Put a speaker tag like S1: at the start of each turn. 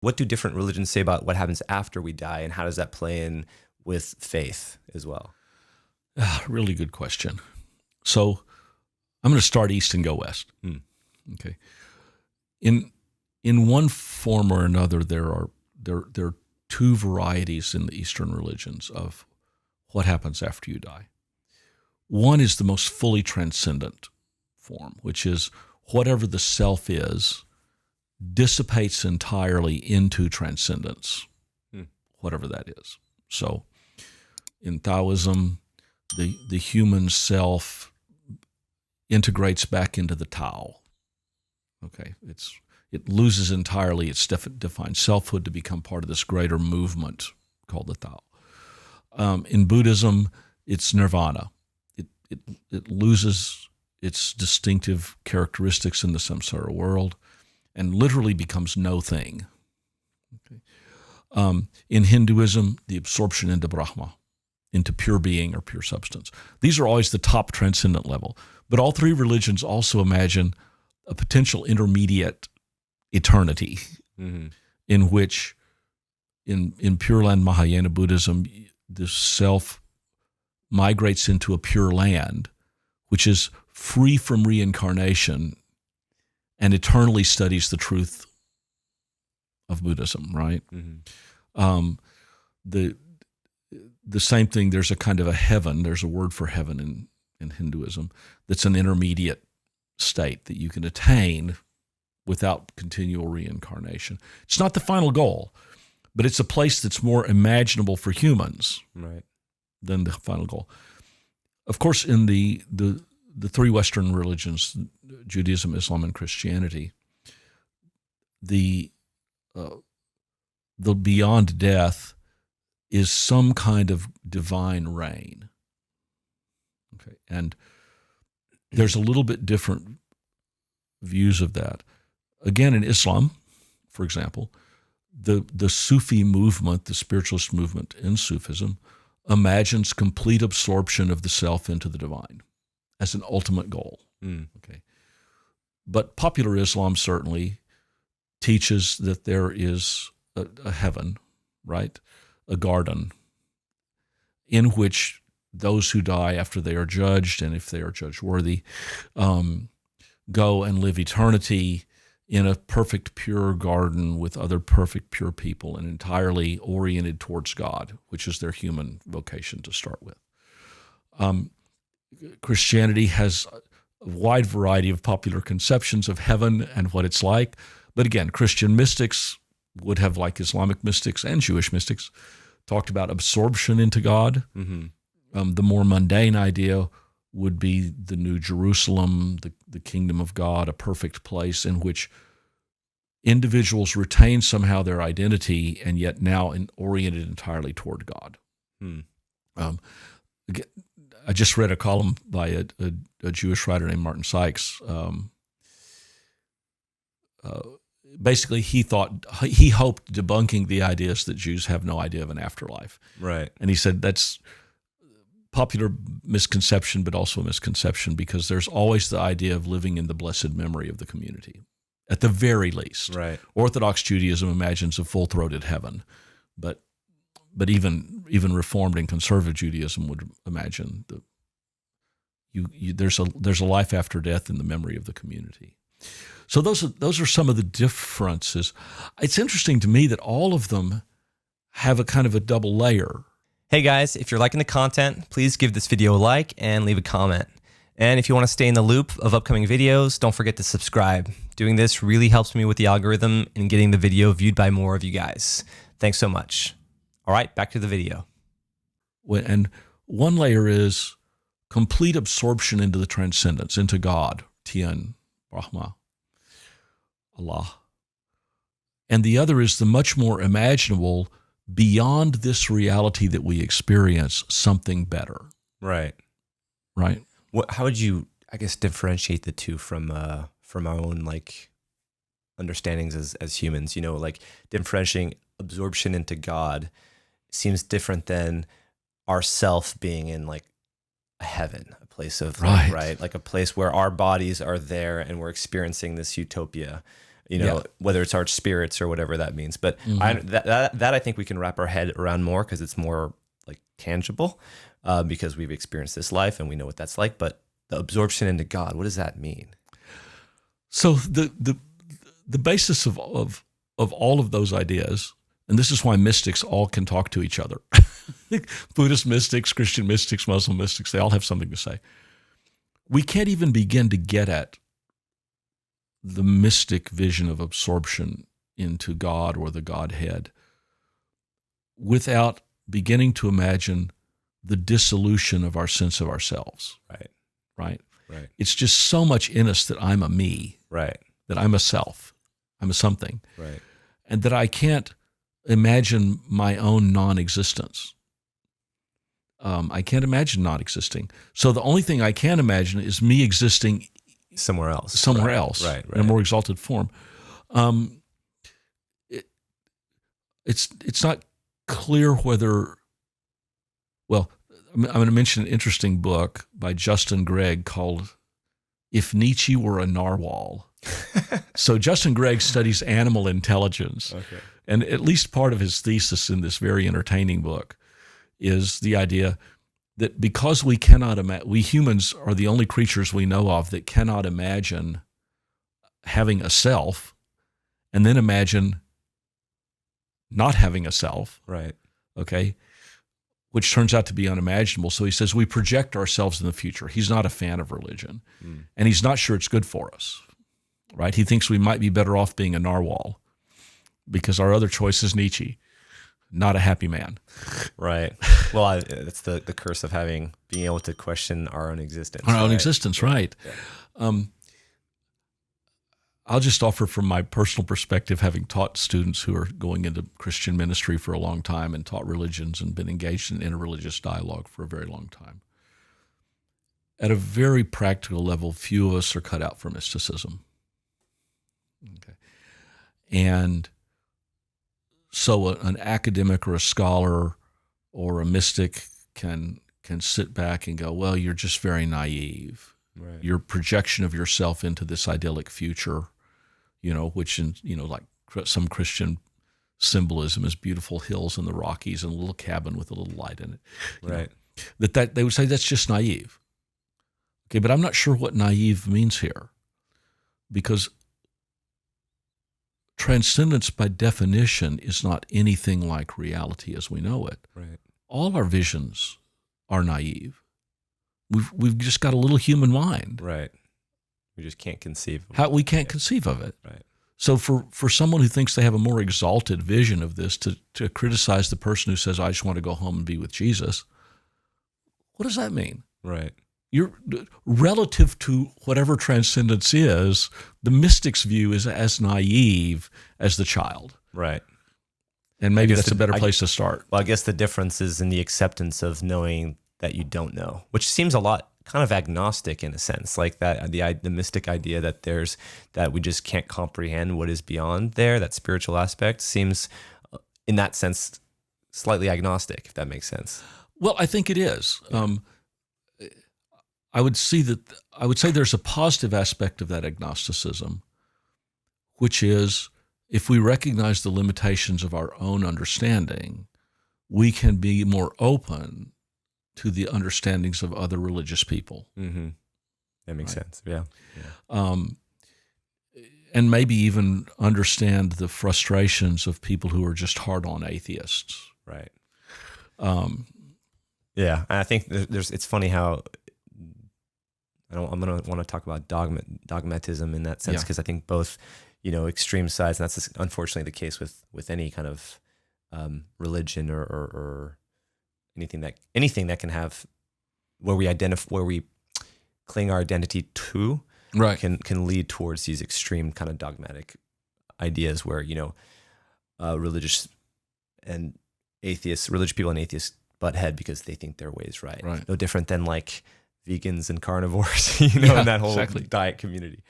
S1: What do different religions say about what happens after we die, and how does that play in with faith as well?
S2: Really good question. So I'm going to start east and go west. Okay. In one form or another, there are two varieties in the Eastern religions of what happens after you die. One is the most fully transcendent form, which is whatever the self is dissipates entirely into transcendence, whatever that is. So in Taoism, the human self integrates back into the Tao. Okay, it loses entirely its defined selfhood to become part of this greater movement called the Tao. In Buddhism, it's nirvana. It loses its distinctive characteristics in the samsara world and literally becomes no thing. Okay. In Hinduism, the absorption into Brahma, into pure being or pure substance. These are always the top transcendent level. But all three religions also imagine a potential intermediate eternity in which, in Pure Land Mahayana Buddhism, the self migrates into a pure land, which is free from reincarnation and eternally studies the truth of Buddhism, right? The same thing, there's a kind of a heaven, there's a word for heaven in Hinduism, that's an intermediate state that you can attain without continual reincarnation. It's not the final goal, but it's a place that's more imaginable for humans than the final goal. Of course, in the three Western religions, Judaism, Islam, and Christianity, the beyond death is some kind of divine reign. Okay, and there's a little bit different views of that. Again, in Islam, for example, the Sufi movement, the spiritualist movement in Sufism, imagines complete absorption of the self into the divine as an ultimate goal. Okay, but popular Islam certainly teaches that there is a heaven, right? A garden in which those who die after they are judged, and if they are judged worthy, go and live eternity in a perfect, pure garden with other perfect, pure people and entirely oriented towards God, which is their human vocation to start with. Christianity has a wide variety of popular conceptions of heaven and what it's like. But again, Christian mystics would have, like Islamic mystics and Jewish mystics, talked about absorption into God. The more mundane idea would be the New Jerusalem, the kingdom of God, a perfect place in which individuals retain somehow their identity and yet now oriented entirely toward God. Again, I just read a column by a Jewish writer named Martin Sykes. Basically, he hoped debunking the ideas that Jews have no idea of an afterlife.
S1: Right.
S2: And he said that's popular misconception, but also a misconception, because there's always the idea of living in the blessed memory of the community, at the very least.
S1: Right. Orthodox
S2: Judaism imagines a full-throated heaven, but even Reformed and conservative Judaism would imagine there's a life after death in the memory of the community. So those are some of the differences. It's interesting to me that all of them have a kind of a double layer.
S1: Hey guys, if you're liking the content, please give this video a like and leave a comment. And if you want to stay in the loop of upcoming videos, don't forget to subscribe. Doing this really helps me with the algorithm and getting the video viewed by more of you guys. Thanks so much. All right, back to the video.
S2: And one layer is complete absorption into the transcendence, into God, Tien, Brahma, Allah. And the other is the much more imaginable, beyond this reality that we experience, something better.
S1: Right.
S2: Right.
S1: How would you, I guess, differentiate the two from our own understandings as humans? You know, like differentiating absorption into God seems different than our self being in like a heaven, a place of right, like a place where our bodies are there and we're experiencing this utopia. whether it's our spirits or whatever that means. But that I think we can wrap our head around more because it's more like tangible because we've experienced this life and we know what that's like. But the absorption into God, what does that mean?
S2: So the basis of all of those ideas, and this is why mystics all can talk to each other. Buddhist mystics, Christian mystics, Muslim mystics, they all have something to say. We can't even begin to get at the mystic vision of absorption into God or the Godhead without beginning to imagine the dissolution of our sense of ourselves. Right. It's just so much in us that I'm a me.
S1: Right.
S2: That I'm a self. I'm a something.
S1: Right.
S2: And that I can't imagine my own non-existence. I can't imagine not existing. So the only thing I can imagine is me existing
S1: somewhere else,
S2: in a more exalted form. It's not clear whether. Well, I'm going to mention an interesting book by Justin Gregg called "If Nietzsche Were a Narwhal." So Justin Gregg studies animal intelligence, and at least part of his thesis in this very entertaining book is the idea that because we cannot we humans are the only creatures we know of that cannot imagine having a self and then imagine not having a self.
S1: Right.
S2: Okay. Which turns out to be unimaginable. So he says we project ourselves in the future. He's not a fan of religion, and he's not sure it's good for us. Right? He thinks we might be better off being a narwhal because our other choice is Nietzsche. Not a happy man.
S1: Right. Well, it's the curse of being able to question our own existence.
S2: Our own existence, right. Yeah. I'll just offer from my personal perspective, having taught students who are going into Christian ministry for a long time and taught religions and been engaged in interreligious dialogue for a very long time. At a very practical level, few of us are cut out for mysticism. Okay. And so an academic or a scholar or a mystic can sit back and go, well, you're just very naive. Right. Your projection of yourself into this idyllic future, which in, like some Christian symbolism is beautiful hills in the Rockies and a little cabin with a little light in it.
S1: Right.
S2: That they would say that's just naive. Okay, but I'm not sure what naive means here, because transcendence by definition is not anything like reality as we know it.
S1: Right.
S2: All our visions are naive. We've just got a little human mind.
S1: Right. We just can't conceive of it.
S2: We can't conceive of it.
S1: Right.
S2: So for someone who thinks they have a more exalted vision of this to criticize the person who says, I just want to go home and be with Jesus, what does that mean?
S1: Right.
S2: You're relative to whatever transcendence is, the mystic's view is as naive as the child.
S1: Right.
S2: And maybe that's a better place to start.
S1: Well, I guess the difference is in the acceptance of knowing that you don't know, which seems a lot kind of agnostic in a sense, like that the mystic idea that we just can't comprehend what is beyond there. That spiritual aspect seems, in that sense, slightly agnostic, if that makes sense.
S2: Well, I think it is. Yeah. I would say there's a positive aspect of that agnosticism, which is if we recognize the limitations of our own understanding, we can be more open to the understandings of other religious people.
S1: Mm-hmm. That makes sense. Yeah.
S2: And maybe even understand the frustrations of people who are just hard-on atheists.
S1: Right. Yeah, I think it's funny how I'm going to want to talk about dogmatism in that sense, because I think both, extreme sides, and that's unfortunately the case with any kind of religion or anything that can have where we cling our identity to,
S2: right,
S1: can lead towards these extreme kind of dogmatic ideas where religious people and atheists butt head because they think their way is right. No different than like vegans and carnivores, in that whole diet community.